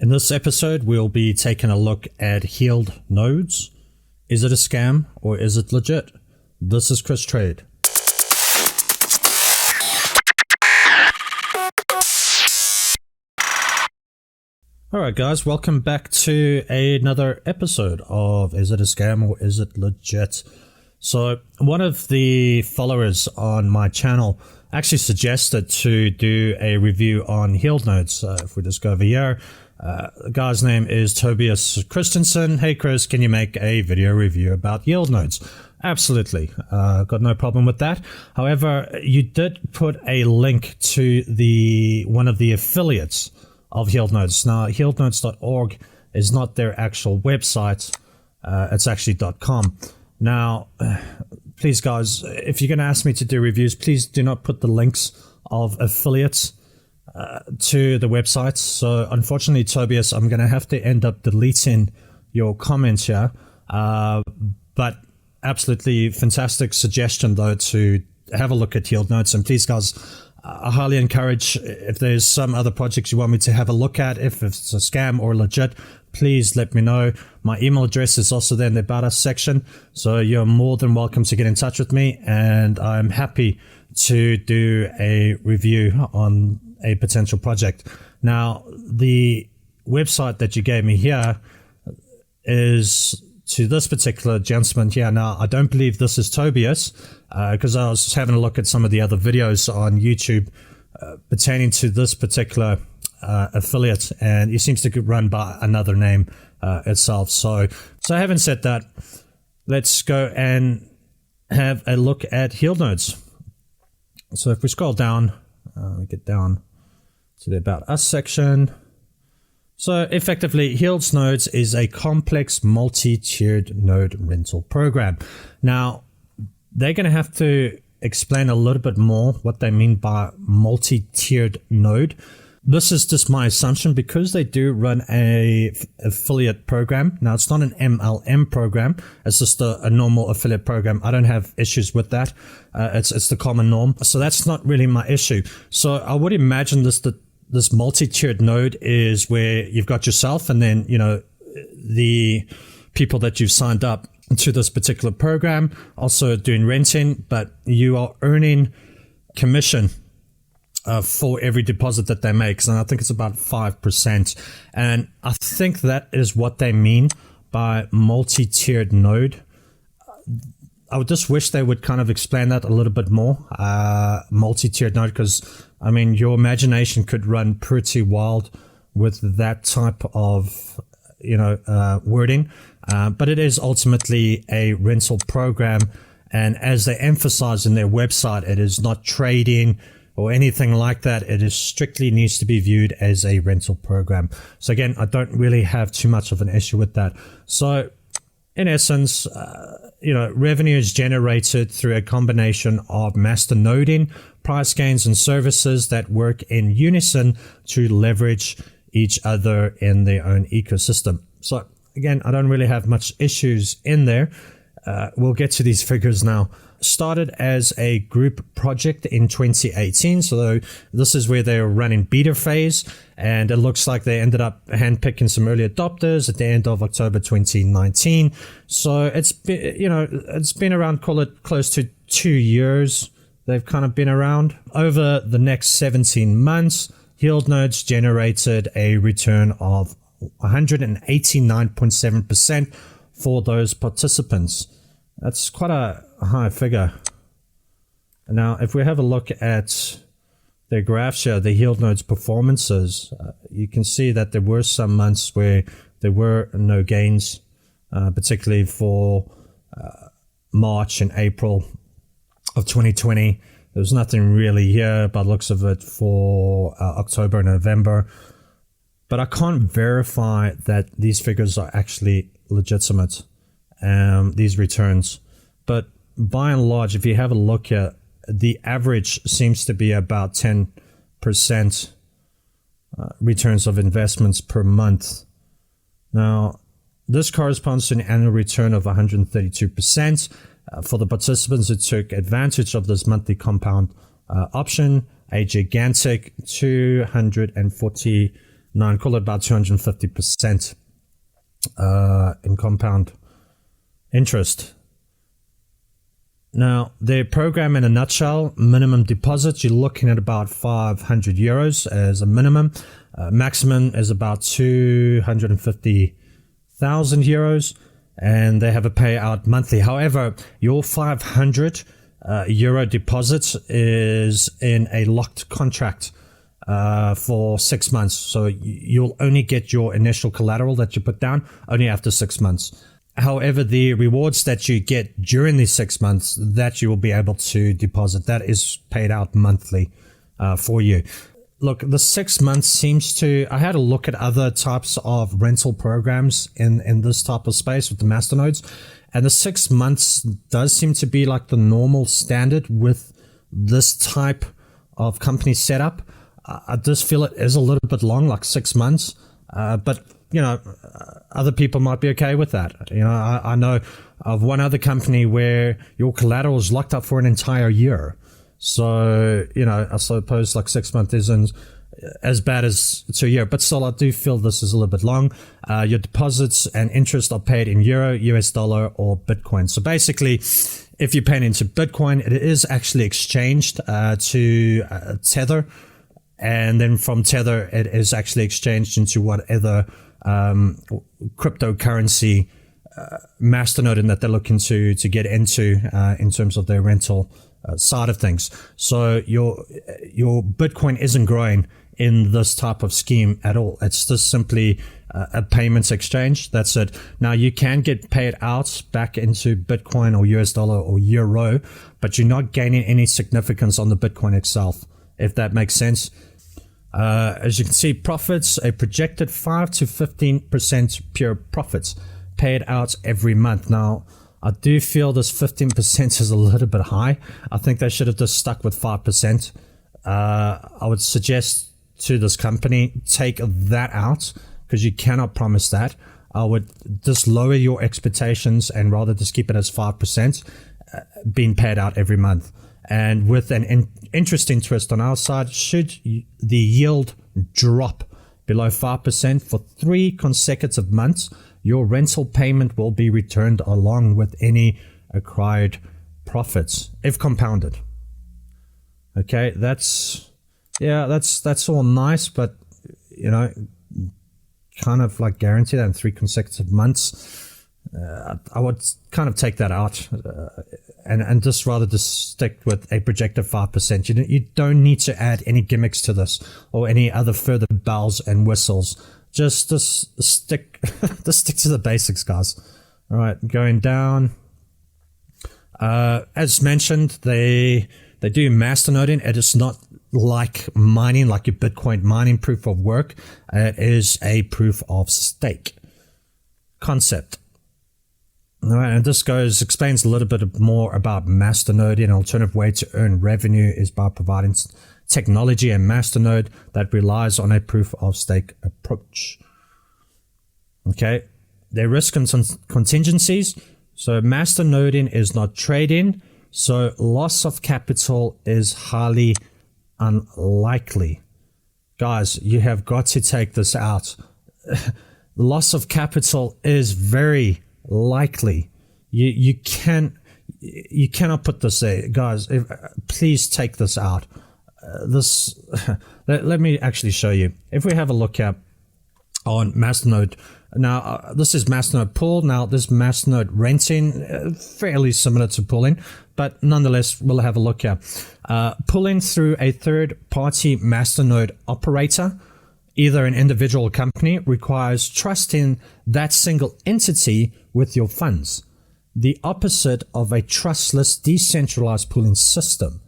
In this episode, we'll be taking a look at YieldNodes. Is it a scam or is it legit? This is Chris Trade. Alright guys, welcome back to another episode of Is it a scam or is it legit? So one of the followers on my channel actually suggested to do a review on YieldNodes. If we just go over here, the guy's name is Tobias Christensen. Hey Chris, can you make a video review about YieldNodes? Absolutely, got no problem with that. However, you did put a link to one of the affiliates of YieldNodes. Now, YieldNodes.org is not their actual website. It's actually .com. Now, please guys, if you're going to ask me to do reviews, please do not put the links of affiliates to the websites. So unfortunately, Tobias, I'm going to have to end up deleting your comments here. But absolutely fantastic suggestion though to have a look at YieldNodes. And please guys, I highly encourage, if there's some other projects you want me to have a look at, if it's a scam or legit, please let me know. My email address is also there in the About Us section, so you're more than welcome to get in touch with me, and I'm happy to do a review on a potential project. Now, the website that you gave me here is to this particular gentleman here. Now, I don't believe this is Tobias, because I was having a look at some of the other videos on YouTube pertaining to this particular affiliate, and he seems to run by another name itself. So having said that, let's go and have a look at YieldNodes. So if we scroll down, we get down to the About Us section. So effectively, YieldNodes is a complex multi-tiered node rental program. Now, they're going to have to explain a little bit more what they mean by multi-tiered node. This is just my assumption because they do run a affiliate program. Now, it's not an MLM program. It's just a normal affiliate program. I don't have issues with that. It's the common norm. So that's not really my issue. So I would imagine this multi-tiered node is where you've got yourself and then, you know, the people that you've signed up to this particular program also doing renting, but you are earning commission for every deposit that they make. And I think it's about 5%. And I think that is what they mean by multi-tiered node. I would just wish they would kind of explain that a little bit more, multi-tiered node, because I mean, your imagination could run pretty wild with that type of, wording. But it is ultimately a rental program. And as they emphasize in their website, it is not trading or anything like that. It is strictly needs to be viewed as a rental program. So again, I don't really have too much of an issue with that. So in essence, revenue is generated through a combination of masternoding, price gains, and services that work in unison to leverage each other in their own ecosystem. So again, I don't really have much issues in there. We'll get to these figures now. Started as a group project in 2018. So this is where they're running beta phase, and it looks like they ended up handpicking some early adopters at the end of October 2019. So it's been around, call it close to 2 years. They've kind of been around. Over the next 17 months, YieldNodes generated a return of 189.7% for those participants. That's quite a high figure. Now, if we have a look at their graphs here, the YieldNodes performances, you can see that there were some months where there were no gains, particularly for March and April of 2020. There was nothing really here by the looks of it for October and November. But I can't verify that these figures are actually legitimate, these returns. But by and large, if you have a look at the average, seems to be about 10% returns of investments per month. Now, this corresponds to an annual return of 132%. For the participants who took advantage of this monthly compound option, a gigantic 240 9, call it about 250% in compound interest. Now, their program in a nutshell, minimum deposit, you're looking at about 500 euros as a minimum. Maximum is about 250,000 euros, and they have a payout monthly. However, your 500 euro deposit is in a locked contract for 6 months. So you'll only get your initial collateral that you put down only after 6 months. However, the rewards that you get during these 6 months that you will be able to deposit, that is paid out monthly for you. Look, the 6 months seems to, I had a look at other types of rental programs in this type of space with the Masternodes, and the 6 months does seem to be like the normal standard with this type of company setup. I just feel it is a little bit long, like 6 months, but you know, other people might be okay with that. You know, I know of one other company where your collateral is locked up for an entire year. So, you know, I suppose like 6 months isn't as bad as 2 years, but still I do feel this is a little bit long. Your deposits and interest are paid in euro, US dollar, or Bitcoin. So basically, if you're paying into Bitcoin, it is actually exchanged to Tether. And then from Tether, it is actually exchanged into whatever cryptocurrency Masternode in that they're looking to get into in terms of their rental side of things. So your Bitcoin isn't growing in this type of scheme at all. It's just simply a payments exchange. That's it. Now you can get paid out back into Bitcoin or US dollar or euro, but you're not gaining any significance on the Bitcoin itself, if that makes sense. As you can see, profits, a projected 5 to 15% pure profits paid out every month. Now, I do feel this 15% is a little bit high. I think they should have just stuck with 5%. I would suggest to this company, take that out, because you cannot promise that. I would just lower your expectations and rather just keep it as 5% being paid out every month. And with an interesting twist on our side, should the yield drop below 5% for 3 consecutive months, your rental payment will be returned along with any acquired profits if compounded. Okay, that's all nice, but you know, kind of like guarantee that in 3 consecutive months. I would kind of take that out and just rather just stick with a projected 5%. You don't need to add any gimmicks to this or any other further bells and whistles. Just stick to the basics, guys. All right, going down. As mentioned, they do masternoding. It is not like mining, like your Bitcoin mining proof of work. It is a proof of stake concept. All right, and this explains a little bit more about Masternode. An alternative way to earn revenue is by providing technology and Masternode that relies on a proof of stake approach. Okay, there are risk and contingencies. So masternoding is not trading, so loss of capital is highly unlikely. Guys, you have got to take this out. Loss of capital is very likely. You cannot put this there, guys. Please take this out. Let me actually show you. If we have a look at on Masternode, now this is Masternode pool. Now this Masternode renting, fairly similar to pooling, but nonetheless we'll have a look at pulling through a third-party Masternode operator. Either an individual company requires trust in that single entity with your funds, the opposite of a trustless, decentralized pooling system.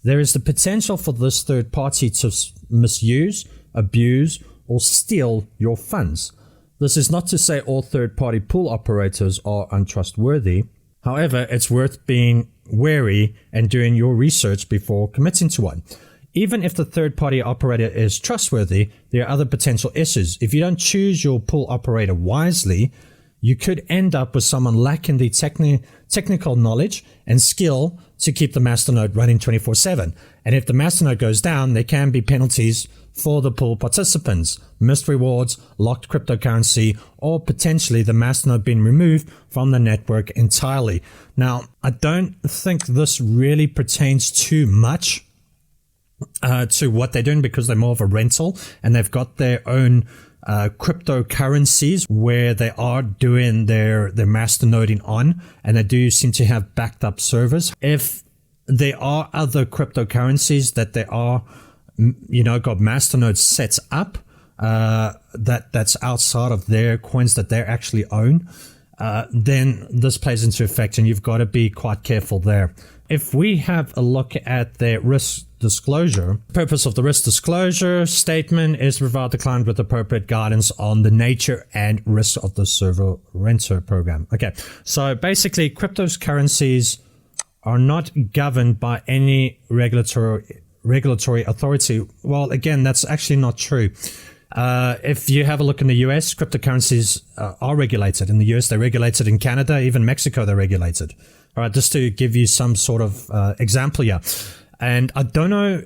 There is the potential for this third party to misuse, abuse, or steal your funds. This is not to say all third-party pool operators are untrustworthy. However, it's worth being wary and doing your research before committing to one. Even if the third-party operator is trustworthy, there are other potential issues. If you don't choose your pool operator wisely, you could end up with someone lacking the technical knowledge and skill to keep the Masternode running 24/7. And if the Masternode goes down, there can be penalties for the pool participants, missed rewards, locked cryptocurrency, or potentially the Masternode being removed from the network entirely. Now, I don't think this really pertains too much to what they're doing, because they're more of a rental and they've got their own cryptocurrencies where they are doing their masternoding on, and they do seem to have backed up servers. If there are other cryptocurrencies that they are, got masternodes set up, that's outside of their coins that they actually own, then this plays into effect, and you've got to be quite careful there. If we have a look at their risk disclosure, the purpose of the risk disclosure statement is to provide the client with appropriate guidance on the nature and risk of the server renter program. Okay, so basically cryptocurrencies are not governed by any regulatory authority. Well, again, that's actually not true. If you have a look in the US, cryptocurrencies are regulated. In the US, they're regulated. In Canada, even Mexico, they're regulated. All right, just to give you some sort of example here. And I don't know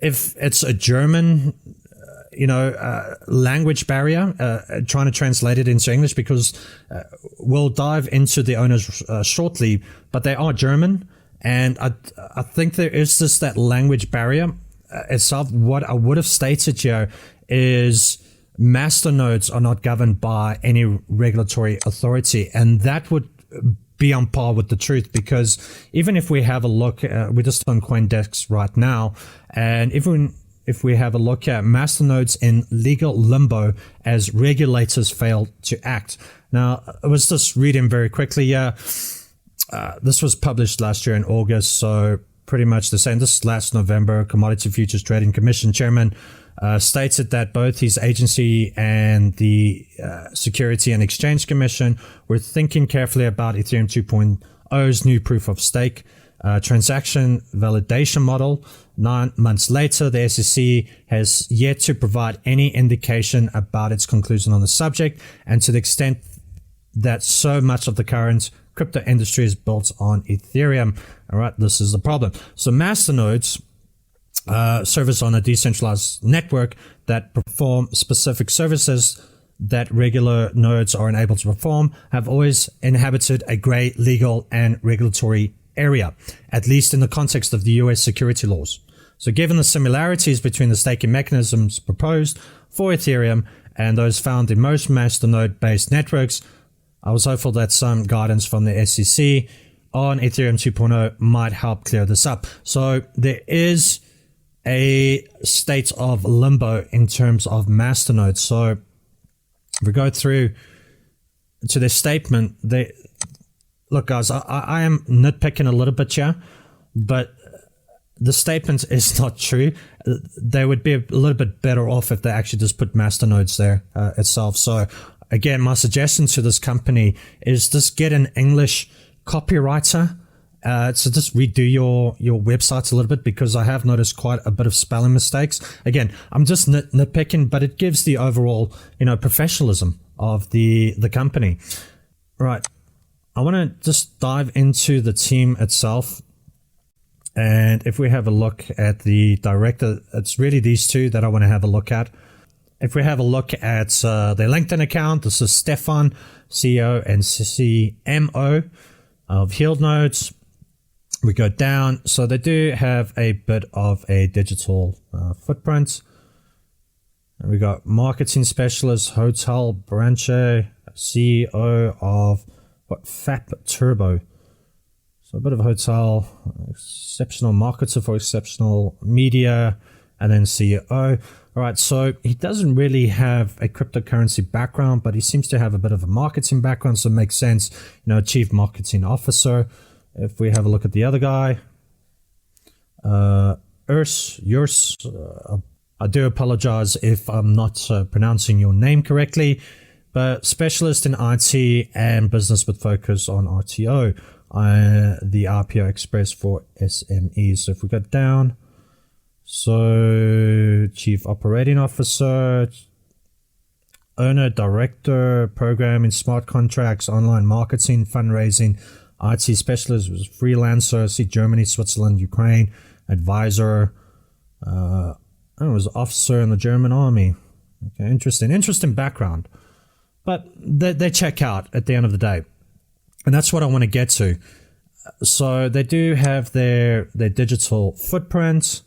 if it's a German, language barrier, trying to translate it into English, because we'll dive into the owners shortly, but they are German. And I think there is that language barrier itself. What I would have stated here is masternodes are not governed by any regulatory authority, and that would be on par with the truth, because even if we have a look, we're just on CoinDesk right now, and even if we have a look at masternodes in legal limbo as regulators fail to act. Now, I was just reading very quickly. This was published last year in August, so pretty much the same. This last November, Commodity Futures Trading Commission Chairman stated that both his agency and the Security and Exchange Commission were thinking carefully about Ethereum 2.0's new proof of stake transaction validation model. 9 months later, the SEC has yet to provide any indication about its conclusion on the subject, and to the extent that so much of the current crypto industry is built on Ethereum. All right, this is the problem. So masternodes service on a decentralized network that perform specific services that regular nodes are unable to perform, have always inhabited a gray legal and regulatory area, at least in the context of the US security laws. So given the similarities between the staking mechanisms proposed for Ethereum and those found in most masternode-based networks, I was hopeful that some guidance from the SEC on Ethereum 2.0 might help clear this up. So there is a state of limbo in terms of masternodes. So if we go through to their statement, look, guys, I am nitpicking a little bit here, but the statement is not true. They would be a little bit better off if they actually just put masternodes there itself. So again, my suggestion to this company is just get an English copywriter. So just redo your website a little bit, because I have noticed quite a bit of spelling mistakes. Again, I'm just nitpicking, but it gives the overall, professionalism of the company. Right. I want to just dive into the team itself. And if we have a look at the director, it's really these two that I want to have a look at. If we have a look at their LinkedIn account, this is Stefan, CEO and CMO of YieldNodes. We go down. So they do have a bit of a digital footprint. And we got marketing specialist, Hotel Branche, CEO of FAP Turbo. So a bit of hotel, exceptional marketer for exceptional media, and then CEO. All right, so he doesn't really have a cryptocurrency background, but he seems to have a bit of a marketing background, so it makes sense. Chief Marketing Officer. If we have a look at the other guy, Urs, I do apologize if I'm not pronouncing your name correctly, but specialist in IT and business with focus on RTO, the RPO Express for SMEs. So if we go down, so Chief Operating Officer, Owner, Director, Programming, Smart Contracts, Online Marketing, Fundraising, IT Specialist, was freelancer, see Germany, Switzerland, Ukraine, Advisor, Oh, was an officer in the German army. Okay, interesting background. But they check out at the end of the day. And that's what I want to get to. So they do have their digital footprint.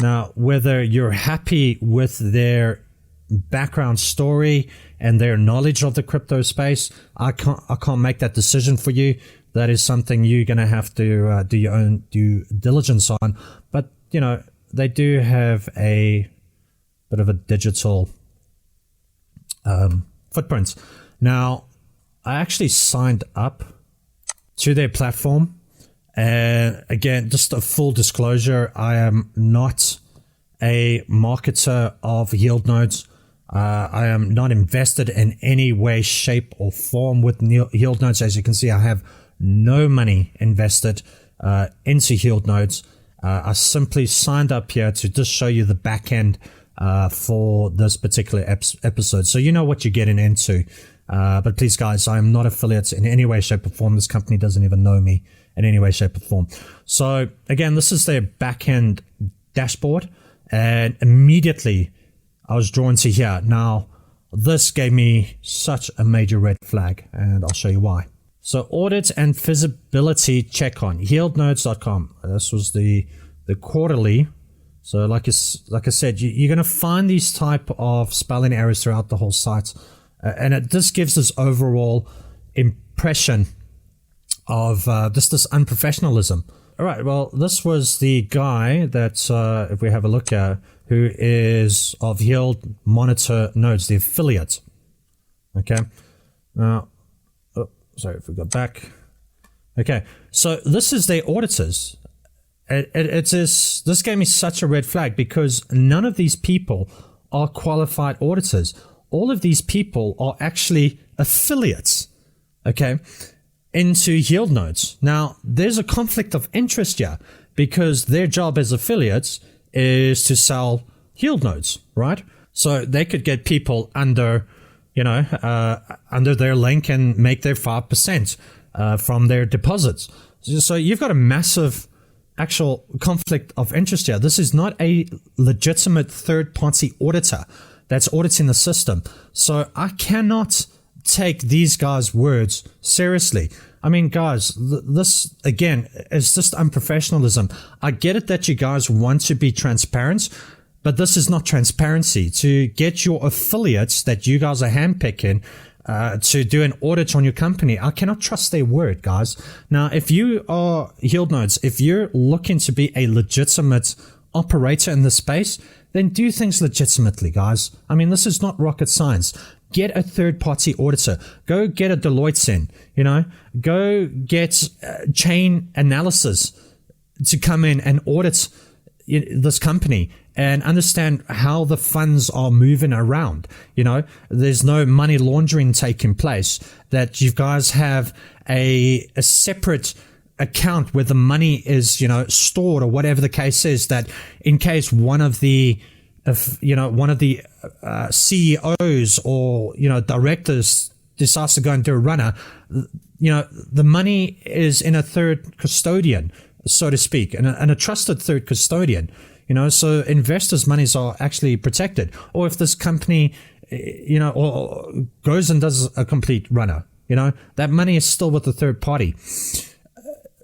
Now, whether you're happy with their background story and their knowledge of the crypto space, I can't make that decision for you. That is something you're going to have to do your own due diligence on. But, you know, they do have a bit of a digital footprint. Now, I actually signed up to their platform. And again, just a full disclosure, I am not a marketer of YieldNodes. I am not invested in any way, shape, or form with YieldNodes. As you can see, I have no money invested into YieldNodes. I simply signed up here to just show you the back end for this particular episode, so you know what you're getting into. But please, guys, I am not affiliate in any way, shape, or form. This company doesn't even know me in any way, shape, or form. So again, this is their back-end dashboard, and immediately I was drawn to here. Now, this gave me such a major red flag, and I'll show you why. So audit and feasibility check on YieldNodes.com. This was the quarterly. So like I said, you're going to find these type of spelling errors throughout the whole site. And it just gives this overall impression of just this unprofessionalism. All right, well, this was the guy that, if we have a look at, who is of Yield Monitor Nodes, the affiliate. Okay. Now, sorry if we go back. Okay, so this is their auditors. This gave me such a red flag because none of these people are qualified auditors. All of these people are actually affiliates, okay, into YieldNodes. Now, there's a conflict of interest here because their job as affiliates is to sell YieldNodes, right? So they could get people under, under their link and make their 5% from their deposits. So you've got a massive actual conflict of interest here. This is not a legitimate third-party auditor that's auditing the system. So I cannot take these guys' words seriously. I mean, guys, this, again, is just unprofessionalism. I get it that you guys want to be transparent, but this is not transparency. To get your affiliates that you guys are handpicking to do an audit on your company, I cannot trust their word, guys. Now, if you are YieldNodes, if you're looking to be a legitimate operator in this space, then do things legitimately, guys. I mean, this is not rocket science. Get a third-party auditor. Go get a Deloitte in, go get chain analysis to come in and audit this company and understand how the funds are moving around. There's no money laundering taking place, that you guys have a separate account where the money is, stored, or whatever the case is, that in case one of the CEOs or, directors decides to go and do a runner, the money is in a third custodian, so to speak, and a trusted third custodian, so investors' monies are actually protected. Or if this company, or goes and does a complete runner, that money is still with the third party.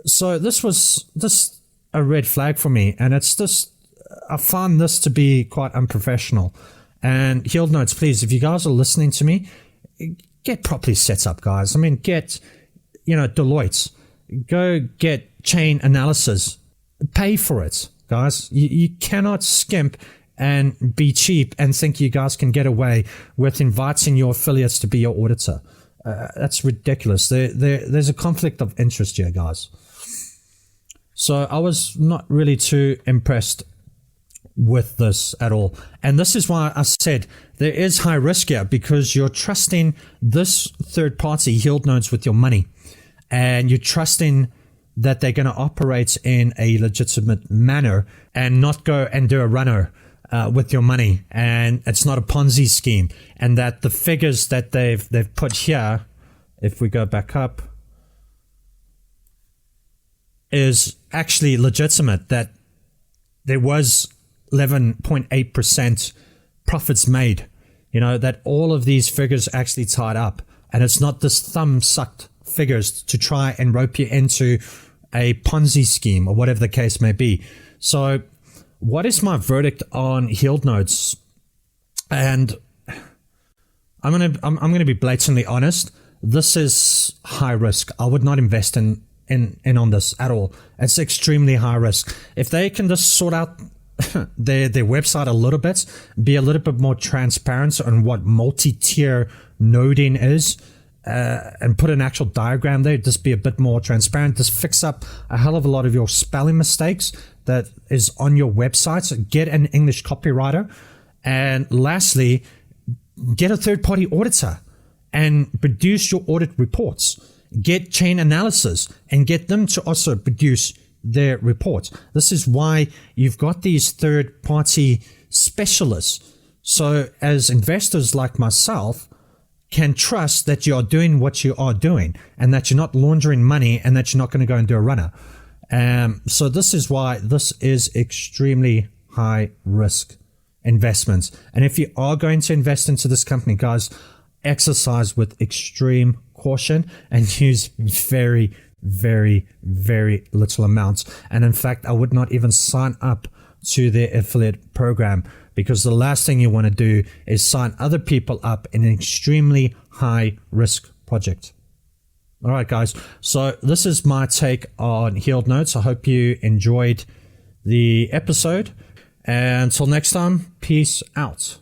So this was just a red flag for me, and it's just, I find this to be quite unprofessional. And YieldNodes, please, if you guys are listening to me, get properly set up, guys. I mean, get, Deloitte, go get chain analysis, pay for it, guys. You cannot skimp and be cheap and think you guys can get away with inviting your affiliates to be your auditor. That's ridiculous. There's a conflict of interest here, guys. So I was not really too impressed with this at all. And this is why I said there is high risk here, because you're trusting this third party YieldNodes with your money, and you're trusting that they're going to operate in a legitimate manner and not go and do a runner with your money, and it's not a Ponzi scheme, and that the figures that they've put here, if we go back up, is actually legitimate, that there was 11.8% profits made. You know, that all of these figures actually tied up. And it's not this thumb-sucked figures to try and rope you into a Ponzi scheme or whatever the case may be. So what is my verdict on YieldNodes? And I'm gonna be blatantly honest. This is high risk. I would not invest in on this at all. It's extremely high risk. If they can just sort out their website a little bit, be a little bit more transparent on what multi-tier noding is, and put an actual diagram there, just be a bit more transparent, just fix up a hell of a lot of your spelling mistakes that is on your website. Get an English copywriter, and lastly, get a third-party auditor and produce your audit reports. Get chain analysis and get them to also produce their reports. This is why you've got these third-party specialists. So as investors like myself can trust that you are doing what you are doing and that you're not laundering money and that you're not going to go and do a runner. So this is why this is extremely high risk investments. And if you are going to invest into this company, guys, exercise with extreme caution and use very, very, very little amounts. And in fact, I would not even sign up to their affiliate program, because the last thing you want to do is sign other people up in an extremely high risk project. All right, guys. So this is my take on YieldNodes. I hope you enjoyed the episode. And until next time, peace out.